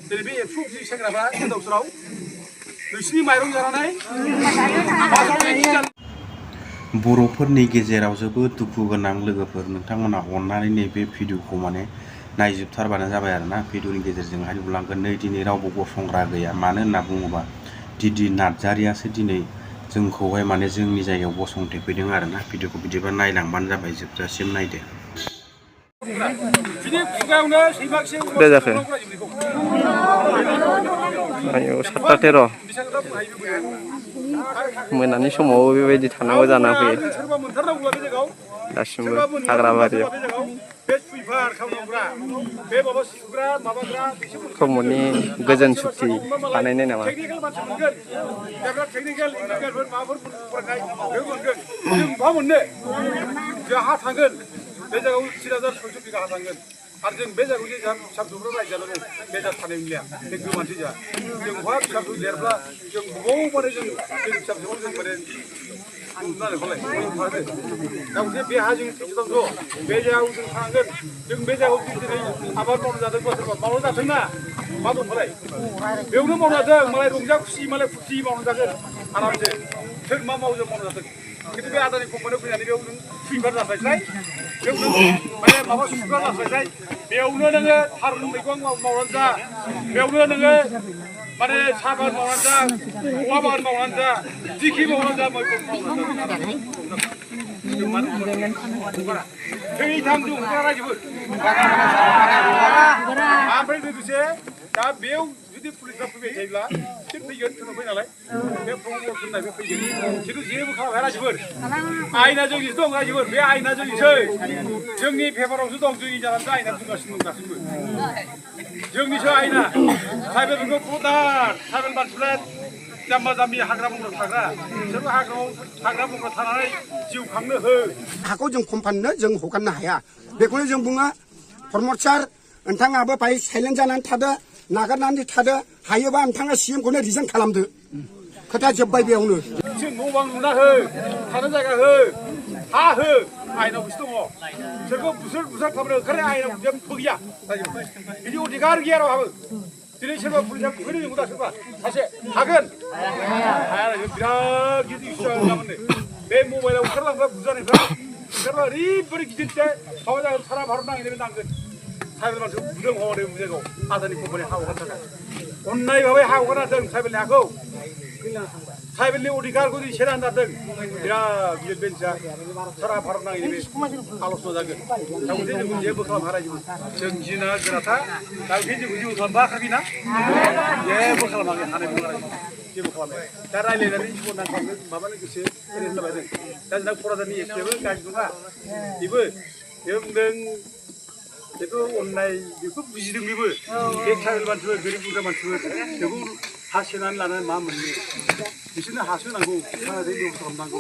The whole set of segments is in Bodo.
दिनै बे एबसु सेंग्राफ्रा हिनजावफोराव नोंसिनि माइरं जानानै बर'फोरनि गेजेराव जोबोद दुखु गोनां लोगोफोर नोंथांमोना अननानै नैबे भिडिअखौ माने नायजोबथारबानो जाबाय आरोना भिडिअनि गेजेरजोंहाय नुलांगोन नै दिनै रावबो गसंग्रा गैया मानो होनना बुङोबा दिदि नार्जारियासो दिनै जोंखौहाय माने जोंनि जायगायाव गसंथेफैदों आरोना भिडिअखौ बिदिबा नायलांबानो जाबाय जोबजासिम नायदो उdah जाखो ayo 7:13 मोनानि समाव बेबायदि थानांगौ जाना फैयो दासिमबो हाग्राबारियाव कमनि गोजोन सुक्ति बानायनाय नामा बे जायगायाव 3000 बिगा हा थांगोन आरो जों बे जायगायाव जे फिसा फिसौफ्रा रायजानानै बे जा थानाय गैया बे गोमानोसै जा जों बहा फिसा फिसौ देरब्ला जों बबाव माने जों फिसा फिसौखौ जों माने उन्दुनानै फलाय दा बे हा जों फिसिदांथ' बे जायगायाव जों थानांगोन जों बे जायगायाव दिनै आबाद मावनो जादों बोसोरबा मावनो जाथों ना मा दं फलाय बेयावनो मावनो जादों मालाय रंजा खुसि मालाय फुर्ति मावनो जागोन आरामसे सोर मा मावो जों मावनो जाथों खिन्थु बे आदानि कम्पानियाव फैनानै बेयाव नों सुइपार जास्लायस्लाय बेयाव माने माबा सुगार जास्लायस्लाय बेयावनो नोङो थारुन मैगं मावनानै जा बेयावनो नोङो माने साहा बागान मावनानै जा औवा बागान मावनानै जा जिखि मावनानै जा मैगं मावनानै जा थैथाम जों रायजोबो ओमफ्राय लोगोसे दा बेयाव जुदि पुलिसफ्रा फैबाय थायोब्ला बिसोर फैगोन थोनबाय नालाय बे प्रमोसन होननाय बे फैगोन खिन्थु जेबो खालामनो हाया रायजोफोर आयना जोंनिसो दं रायजोफोर बे आयना जोंनिसै जोंनि पेपारावसो दं जोंनि जानानै आयना बुंगासिनो दं दासिमबो जोंनिसो आयना ट्राइबेलफोरखौ भटार ट्राइबेल मानसिफ्रा जाम्बा जाम्बि हाग्रा बंग्रा थाग्रा बिसोरबो हाग्रा बंग्रा थानानै जिउ खांनो हो हाखौ जों कम्पानिनो जों हगारनो हाया बेखौनो जों बुङो प्रमद सार नोंथाङाबो बाहाय साइलेन्ट जानानै थादो नागारनानै थादो हायोबा नोंथाङा सिएमखौनो रिजाइन खालामदो खोथा जोब्बाय बेयावनो जों न' बां लुना हो थानो जायगा हो हा हो आयनावसो दङ बिसोरखौ बुसोर खालामनो ओंखारनाय आयनाव जेबो गैया बिदि अधिकार गैया रावहाबो दिनै सोरबा पुलिसा बुखोनो जोंखौ दा सोरबा सासे हागोन हाया बिराद गिदिर इस्यु जागोन बे मबाइलाव ओंखारलांग्रा बुजानायफ्रा ओंखारबा ओरैबायदि गिदिरसे माबा जागोन सारा भारत नाङैनो नांगोन ट्राइबेल मानसिखौ बुदों हगारदों बुजायगाव आदानि कम्पानि हा हगारनो थाखाय अन्नाय भाबै हा हगारना होदों ट्राइबेलनि हाखौ ट्राइबेलनि अधिकारखौ सेना होनदों बिराद गिदिर बेन्सआ सारा भारत नाङैनो बे आल'सना जागोन दा जों जेबो खालामनो हाया जों गिना गोराथा दा जोंखौ जेबो खालामनो हाखाखैना जेबो खालामनो हानाय नङा जेबो खालामनो दा रायज्लायनानै जिबन खालामनो माबानो गोसो ओरैनो जाबाय जों दा जोंना क'क्राझारनि एसपिआबो गाज्रि नङा बेबो बुंदों बेखौ अननाय बेखौ बुजिदों बेबो बे ट्राइबेल मानसिफोर गोरिब गुन्द्रा मानसिफोर बेखौ हा सेनानै लानानै मा मोननो बिसोरनो हासो नांगौ थांनानै बेब'स्था खालामनांगौ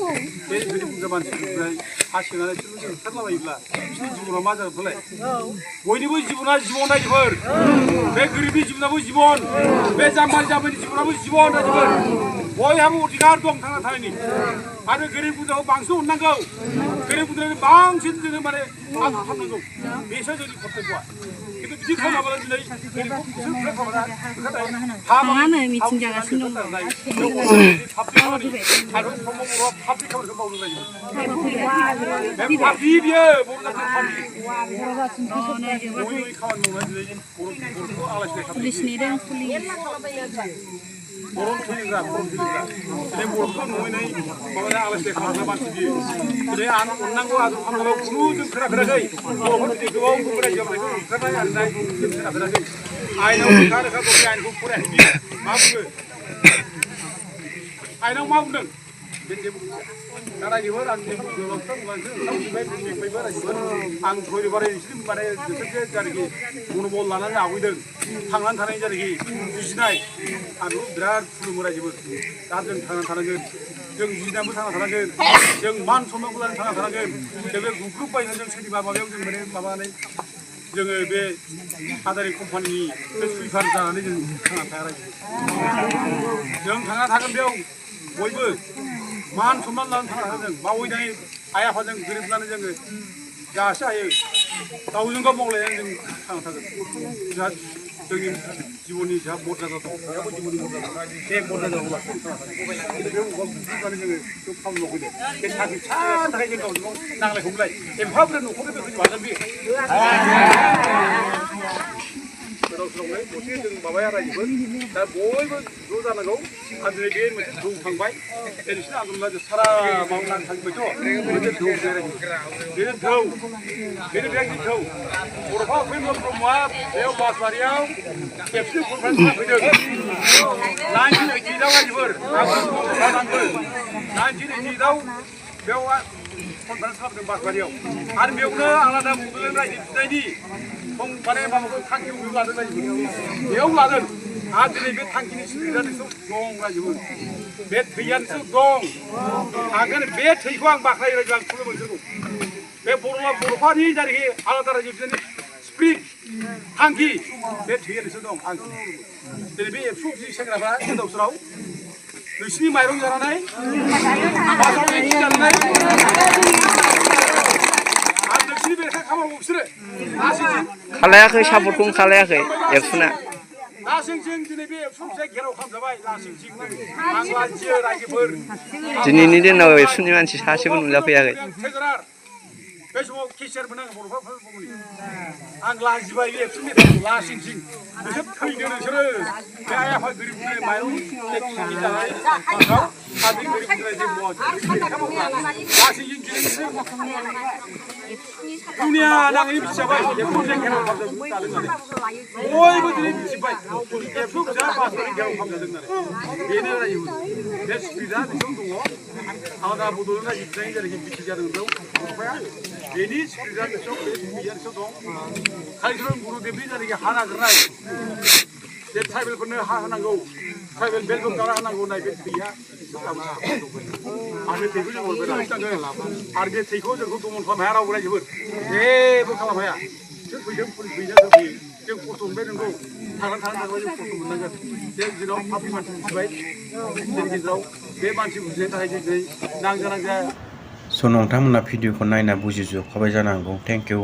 बे गोरिब गुन्द्रा मानसिफोरनिफ्राय हा सेनानै बिसोरबो ओंखारलाबायोब्ला बिसोरनि जिबना मा जागोन फालाय बयनिबो जिबना जिबन रायजोफोर बे गोरिबनि जिबनाबो जिबन बे जाम्बा जाम्बिनि जिबनाबो जिबन रायजोफोर बयहाबो अधिकार दं थांना थानायनि आरो गोरिब गुन्द्राखौ बांसिन अननांगौ गोरिब गुन्द्रानि बांसिन जोङो माने आदर खालामनांगौ बेसो जोंनि कर्तब्यआ खिन्थु बिदि खालामाब्ला दिनै गोरिबखौ बिसोर खालामना मिथिं जागासिनो दं पाब्लिक खामानि आरो बर'आ पाब्लिक खामानिखौ मावनो रायजो बे पार्टि बियो बर' जाथिनि पार्टि बयबो खामानि मावनानै दिनै बर'खौ आलाय सिलाय खालामदों बर' थैग्रा दिनै बर'खौ नुनानै माबाया आलाय सिलाय खालामग्रा मानसि बियो दिनै अननांगौ आदर खालामनांगौ खुनु जों खोनाफेराखै बर'फोरनि गोबां गुबुन रायजोआव ओंखारनाय आरनाय जों खोनाफेराखै आयेनाव रोखा रोखा दं बे आयेनखौ फरायाखै बियो मा बुङो आयेनाव मा बुंदों बे जेबो दा रायजोफोर आं बुंबायबो रायजोफोर आं धैर्य बाराय नोंसोरनि माने नोंसोरजे जायनाखि मनबल लानानै आवगायदों थांनानै थानाय जायनाखि बुजिनाय आं बेखौ बिराद खुलुमो रायजोफोर दा जों थांनानै थानांगोन जों बुजिनानैबो थांना थानांगोन जों मान सन्मानखौ लानानै थांना थानांगोन जों बे गुग्रुब बायनानै जों सोरनिबा माबायाव जों माने माबानानै जोङो बे आदानि कम्पानिनि बे सुइपार जानानै जों थांना थाया रायजो जों थांना थागोन बेयाव बयबो मान सन्मान लानानै थांना थागोन जों मावैनाय आइ आफाजों गोरोबनानै जोङो जासो हायो गावजों गाव मावलायनानै जों थांना थागोन जोंनि जिउनि जा मर्यादा दं बेयावबो जिउनि मर्यादा बे मर्यादाखौ लाखिनो बे बुस्थुआनो जोङो खालामनो लुबैदों बे साख्रि फिसानि थाखाय जों गावजों गाव नांलाय खमलाय एफा बुरजा न'खरनिफ्राय फैनो हागोन बे गोदाव सोरावलाय दसे जों माबाया रायजोफोर दा बयबो ज' जानांगौ आरो दिनै बे मोनसे धौ थांबाय नोंसिनि आन्दलना सारा मावनानै थांबायथ' मोनसे धौ बेनो धौ बेनो बे धौ बर'फा उपेन्द्र ब्रह्मआ बेयाव बासबारियाव खेबसे कनफारेन्स फैदों 1988आव रायजोफोर आंबो 1988आव बेयाव कनफारेन्स खालामदों बासबारियाव आरो बेयावनो आलादा बड'लेण्ड रायजो खुंनायनि माने माबाखौ थांखिखौ लादों रायजोफोर बेयाव लादों आरो दिनै बे थांखिनि स्पिरिटआ नोंसोर दं रायजोफोर बे थैया नोंसोर दं हागोन बे थैखौ आं बाख्नायो रायजो आं खुलुमो नोंसोरखौ बे बर'फानि जायनाखि आलादा रायजो बिसोरनि स्पिरिट थांखि बे थैया नोंसोर दं आं दिनै बे एबसु सेंग्राफ्रा गोदाव सोराव नोंसिनि माइरं जानानै बाजाराव एखि जानानै आरो नोंसिनि बेरेखा खामानिखौ बिसोरो खालायाखै सापर्टखौ खालायाखै एबसुना लासिंसिं दिनै बे एबसु फिसा घेराव खालामजाबाय लासिंसिं आं लाजियो रायजोफोर दिनैनि दिनाव एबसुनि मानसि सासेबो नुजाफैयाखै बे समाव केसियारबो नांगौ बर'फोरनि आं लाजिबाय बे एबसु मेथाइखौ लासिंसिं नोंसोर थैदो नोंसोरो बे आइ आफा गोरिबफोरनि माइरं एखि जानाय मासाव आदि गोरिबफोरनि जे लासिंसिं दुनिया नाङै मिथिजाबाय एबसु फिसा घेराव खालामजाबाय बयबो दिनै मिथिबाय एबसु फिसा बासबारि घेराव खालामजादों होननानै बेनो रायजोफोर बे स्पिरिटआ नोंसोर दङ आलादा बड'लेण्ड रायजो खुंनायनि जेरैखि बिटि जादों बेयाव बर'फाया बेनि स्पिरिटआ नोंसोर बे स्पिरिटआ नोंसोर दं कालिचरन गुरुदेबनि जेरैखि हा नागिरनाय जे ट्राइबेलफोरनो हा होनांगौ ट्राइबेल बेलबो गारा होनांगौ होननाय बे थैया आरो बे थैखौ जों हरबाय लाखिनांगोन आरो बे थैखौ जोंखौ दमन खालामनो हाया रावबो रायजोफोर जेबो खालामनो हाया सोर फैदों पुलिस फैदों सोर फैयो जों खस्थ' मोनबाय नोंगौ थांबाय जों खस्थ' मोननांगोन जों जेराव पाब्लिक मानसि बुजिबाय जोंनि गेजेराव बे मानसि बुजिनायनि थाखाय जों दिनै नांगोनां जाया स' नोंथांमोना भिडिअखौ नायना बुजिजोबखाबाय जानांगौ थेंक इउ